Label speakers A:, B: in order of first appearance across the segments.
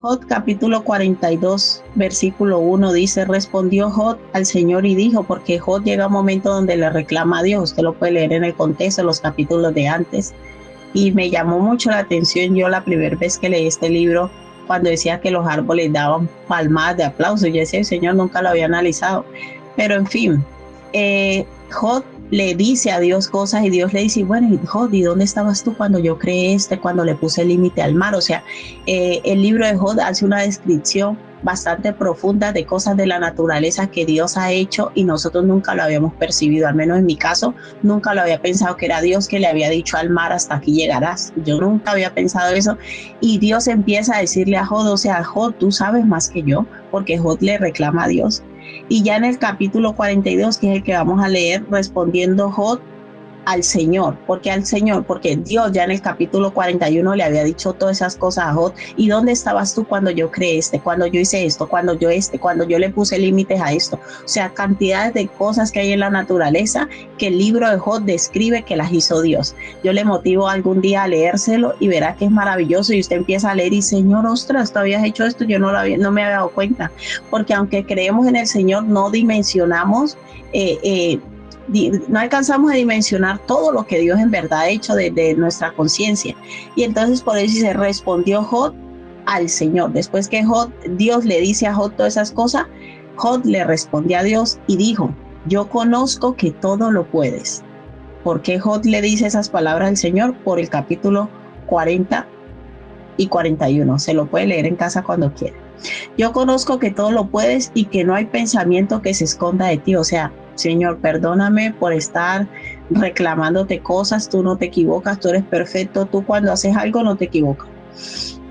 A: Jod capítulo 42, versículo 1 dice, respondió Jod al Señor y dijo, porque Jod llega a un momento donde le reclama a Dios, usted lo puede leer en el contexto, los capítulos de antes, y me llamó mucho la atención yo la primera vez que leí este libro, cuando decía que los árboles daban palmadas de aplauso, yo decía, el Señor nunca lo había analizado, pero en fin, Jod le dice a Dios cosas y Dios le dice, bueno, Jod, ¿y dónde estabas tú cuando yo creé cuando le puse el límite al mar? O sea, el libro de Jod hace una descripción bastante profunda de cosas de la naturaleza que Dios ha hecho y nosotros nunca lo habíamos percibido, al menos en mi caso, nunca lo había pensado que era Dios que le había dicho al mar hasta aquí llegarás. Yo nunca había pensado eso y Dios empieza a decirle a Jod, o sea, Jod, tú sabes más que yo, porque Jod le reclama a Dios. Y ya en el capítulo 42, que es el que vamos a leer, respondiendo Jod al Señor. ¿Por qué al Señor? Porque Dios ya en el capítulo 41 le había dicho todas esas cosas a Jod. ¿Y dónde estabas tú cuando yo creé cuando yo hice esto, cuando yo le puse límites a esto? O sea, cantidades de cosas que hay en la naturaleza que el libro de Jod describe que las hizo Dios. Yo le motivo algún día a leérselo y verá que es maravilloso y usted empieza a leer y Señor, ostras, tú habías hecho esto, yo no me había dado cuenta. Porque aunque creemos en el Señor, no dimensionamos no alcanzamos a dimensionar todo lo que Dios en verdad ha hecho desde nuestra conciencia. Y entonces por eso se respondió Jod al Señor. Después que Dios le dice a Jod todas esas cosas, Jod le respondió a Dios y dijo, yo conozco que todo lo puedes. ¿Por qué Jod le dice esas palabras al Señor? Por el capítulo 40 y 41. Se lo puede leer en casa cuando quiera. Yo conozco que todo lo puedes y que no hay pensamiento que se esconda de ti. O sea, Señor, perdóname por estar reclamándote cosas, tú no te equivocas, tú eres perfecto, tú cuando haces algo no te equivocas.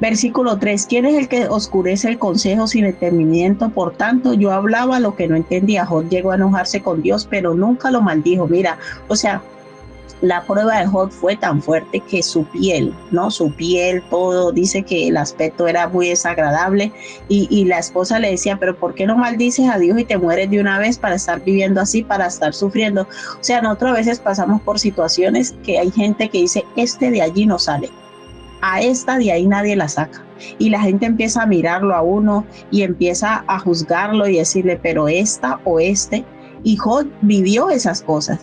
A: Versículo 3, ¿quién es el que oscurece el consejo sin entendimiento? Por tanto, yo hablaba lo que no entendía. Jod llegó a enojarse con Dios, pero nunca lo maldijo. Mira, o sea, la prueba de Jod fue tan fuerte que su piel, ¿no? Su piel, todo, dice que el aspecto era muy desagradable y la esposa le decía, pero ¿por qué no maldices a Dios y te mueres de una vez para estar viviendo así, para estar sufriendo? O sea, nosotros a veces pasamos por situaciones que hay gente que dice, de allí no sale, a esta de ahí nadie la saca. Y la gente empieza a mirarlo a uno y empieza a juzgarlo y decirle, pero esta o y Jod vivió esas cosas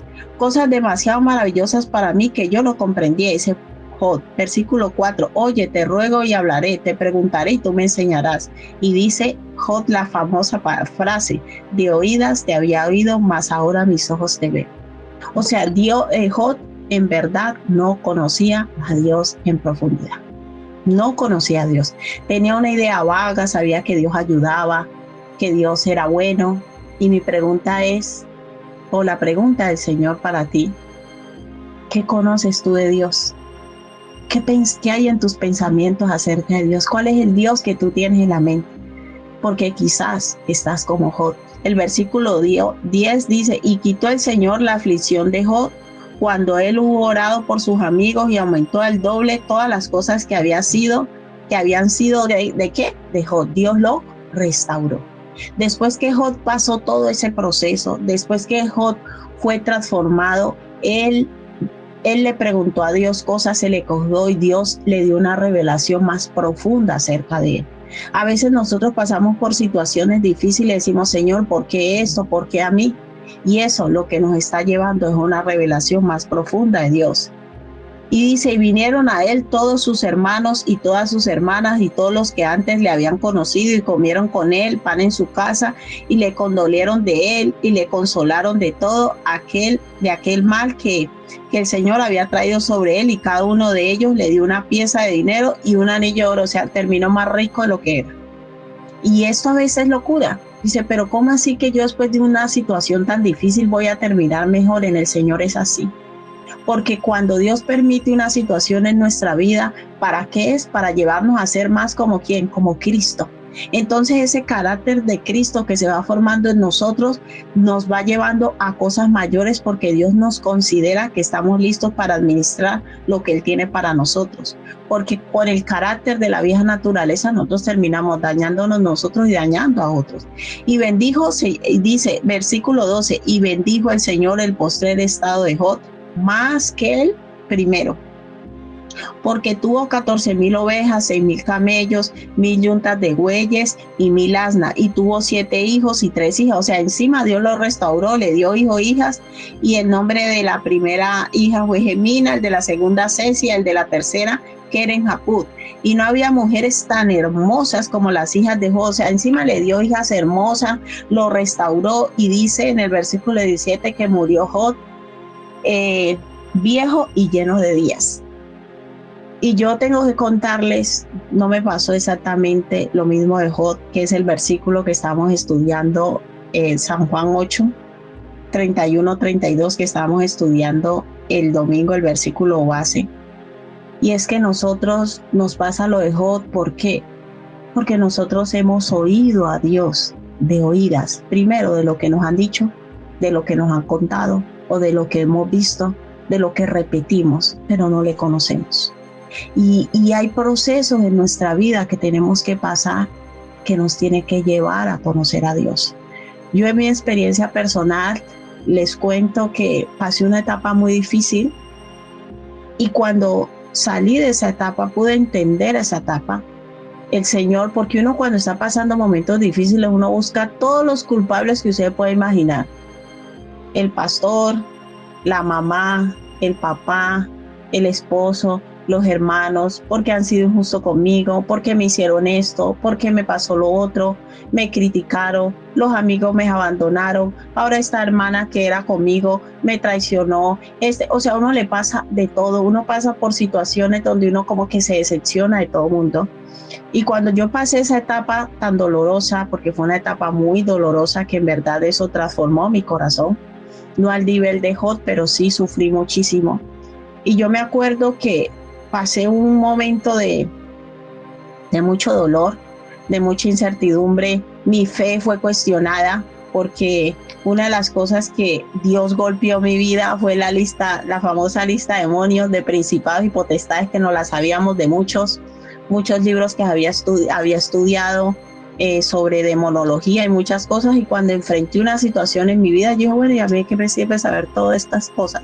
A: demasiado maravillosas para mí que yo no comprendía. Dice Jod, versículo 4, oye, te ruego y hablaré, te preguntaré y tú me enseñarás. Y dice Jod la famosa frase, de oídas te había oído, mas ahora mis ojos te ven. O sea, Jod en verdad no conocía a Dios en profundidad. No conocía a Dios. Tenía una idea vaga, sabía que Dios ayudaba, que Dios era bueno. Y mi pregunta es, o la pregunta del Señor para ti, ¿qué conoces tú de Dios? ¿Qué hay en tus pensamientos acerca de Dios? ¿Cuál es el Dios que tú tienes en la mente? Porque quizás estás como Jod. El versículo 10 dice, y quitó el Señor la aflicción de Jod cuando él hubo orado por sus amigos y aumentó al doble todas las cosas que habían sido ¿de qué? De Jod. Dios lo restauró. Después que Jod pasó todo ese proceso, después que Jod fue transformado, él le preguntó a Dios cosas, se le cogió y Dios le dio una revelación más profunda acerca de él. A veces nosotros pasamos por situaciones difíciles y decimos, Señor, ¿por qué esto? ¿Por qué a mí? Y eso lo que nos está llevando es una revelación más profunda de Dios. Y dice, y vinieron a él todos sus hermanos y todas sus hermanas y todos los que antes le habían conocido y comieron con él pan en su casa y le condolieron de él y le consolaron de todo aquel mal que el Señor había traído sobre él y cada uno de ellos le dio una pieza de dinero y un anillo de oro, o sea, terminó más rico de lo que era. Y esto a veces es locura. Dice, pero ¿cómo así que yo después de una situación tan difícil voy a terminar mejor? En el Señor es así. Porque cuando Dios permite una situación en nuestra vida, ¿para qué es? Para llevarnos a ser más como ¿quién? Como Cristo. Entonces ese carácter de Cristo que se va formando en nosotros nos va llevando a cosas mayores porque Dios nos considera que estamos listos para administrar lo que Él tiene para nosotros. Porque por el carácter de la vieja naturaleza nosotros terminamos dañándonos nosotros y dañando a otros. Y dice versículo 12, y bendijo el Señor el postrer estado de Jod más que el primero. porque tuvo 14,000 ovejas, 6,000 camellos, 1,000 yuntas de bueyes y 1,000 asnas, y tuvo 7 hijos y 3 hijas. O sea, encima Dios lo restauró, le dio hijos, hijas, y el nombre de la primera hija fue Gemina, el de la segunda Cecia, el de la tercera Keren-Haput. Y no había mujeres tan hermosas como las hijas de Jod. O sea, encima le dio hijas hermosas, lo restauró, y dice en el versículo 17 que murió Jod viejo y lleno de días. Y yo tengo que contarles, no me pasó exactamente lo mismo de Jod, que es el versículo que estamos estudiando en San Juan 8, 31, 32, que estábamos estudiando el domingo, el versículo base. Y es que nosotros nos pasa lo de Jod, ¿por qué? Porque nosotros hemos oído a Dios de oídas, primero de lo que nos han dicho, de lo que nos han contado, o de lo que hemos visto, de lo que repetimos, pero no le conocemos. Y hay procesos en nuestra vida que tenemos que pasar, que nos tiene que llevar a conocer a Dios. Yo en mi experiencia personal les cuento que pasé una etapa muy difícil, y cuando salí de esa etapa, pude entender esa etapa, el Señor, porque uno cuando está pasando momentos difíciles, uno busca todos los culpables que usted puede imaginar. El pastor, la mamá, el papá, el esposo, los hermanos, porque han sido injustos conmigo, porque me hicieron esto, porque me pasó lo otro, me criticaron, los amigos me abandonaron, ahora esta hermana que era conmigo me traicionó. O sea, uno le pasa de todo, uno pasa por situaciones donde uno como que se decepciona de todo el mundo. Y cuando yo pasé esa etapa tan dolorosa, porque fue una etapa muy dolorosa, que en verdad eso transformó mi corazón, no al nivel de Jod, pero sí sufrí muchísimo. Y yo me acuerdo que pasé un momento de mucho dolor, de mucha incertidumbre. Mi fe fue cuestionada, porque una de las cosas que Dios golpeó mi vida fue la famosa lista de demonios, de principados y potestades, que no la sabíamos, de muchos libros que había estudiado sobre demonología y muchas cosas. Y cuando enfrenté una situación en mi vida, yo dije, bueno, ¿y a mí qué me sirve saber todas estas cosas?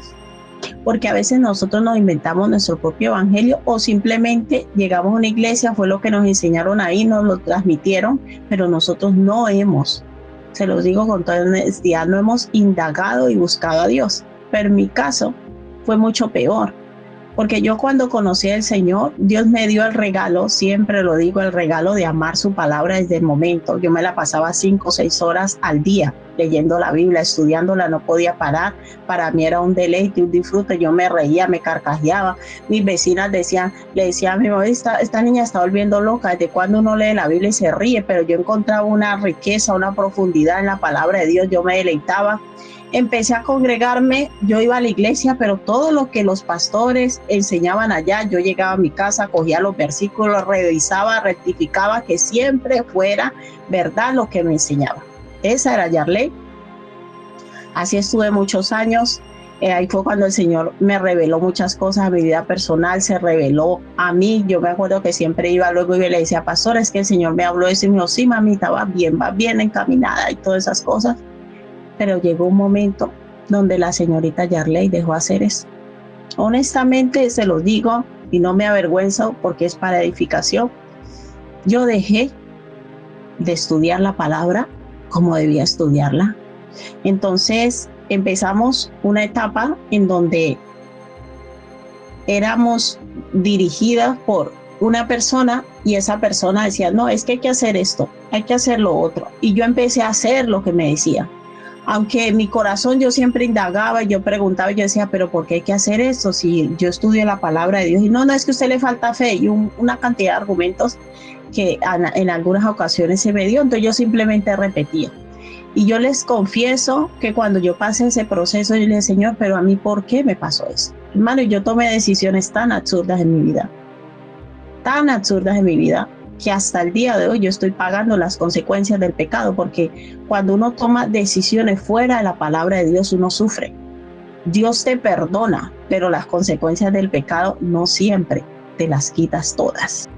A: Porque a veces nosotros nos inventamos nuestro propio evangelio, o simplemente llegamos a una iglesia, fue lo que nos enseñaron ahí, nos lo transmitieron, pero nosotros no hemos, se los digo con toda honestidad, no hemos indagado y buscado a Dios. Pero en mi caso fue mucho peor, porque yo cuando conocí al Señor, Dios me dio el regalo, siempre lo digo, el regalo de amar su palabra desde el momento. Yo me la pasaba 5 o 6 horas al día leyendo la Biblia, estudiándola, no podía parar. Para mí era un deleite, un disfrute. Yo me reía, me carcajeaba. Mis vecinas le decían a mi mamá, esta niña está volviendo loca. Desde cuando uno lee la Biblia y se ríe, pero yo encontraba una riqueza, una profundidad en la palabra de Dios. Yo me deleitaba. Empecé a congregarme, yo iba a la iglesia, pero todo lo que los pastores enseñaban allá, yo llegaba a mi casa, cogía los versículos, revisaba, rectificaba, que siempre fuera verdad lo que me enseñaba. Esa era Yarley. Así estuve muchos años. Ahí fue cuando el Señor me reveló muchas cosas a mi vida personal, se reveló a mí. Yo me acuerdo que siempre iba luego y le decía, pastor, es que el Señor me habló de eso, y me dijo, sí, mamita, va bien encaminada y todas esas cosas. Pero llegó un momento donde la señorita Yarley dejó hacer eso. Honestamente se lo digo y no me avergüenzo, porque es para edificación. Yo dejé de estudiar la palabra como debía estudiarla. Entonces empezamos una etapa en donde éramos dirigidas por una persona, y esa persona decía, no, es que hay que hacer esto, hay que hacer lo otro. Y yo empecé a hacer lo que me decía. Aunque en mi corazón yo siempre indagaba y yo preguntaba y yo decía, pero ¿por qué hay que hacer esto si yo estudio la palabra de Dios? Y no, es que a usted le falta fe, y una cantidad de argumentos que en algunas ocasiones se me dio. Entonces yo simplemente repetía. Y yo les confieso que cuando yo pasé ese proceso, yo le dije, Señor, pero a mí, ¿por qué me pasó eso? Hermano, yo tomé decisiones tan absurdas en mi vida, que hasta el día de hoy yo estoy pagando las consecuencias del pecado, porque cuando uno toma decisiones fuera de la palabra de Dios, uno sufre. Dios te perdona, pero las consecuencias del pecado no siempre te las quitas todas.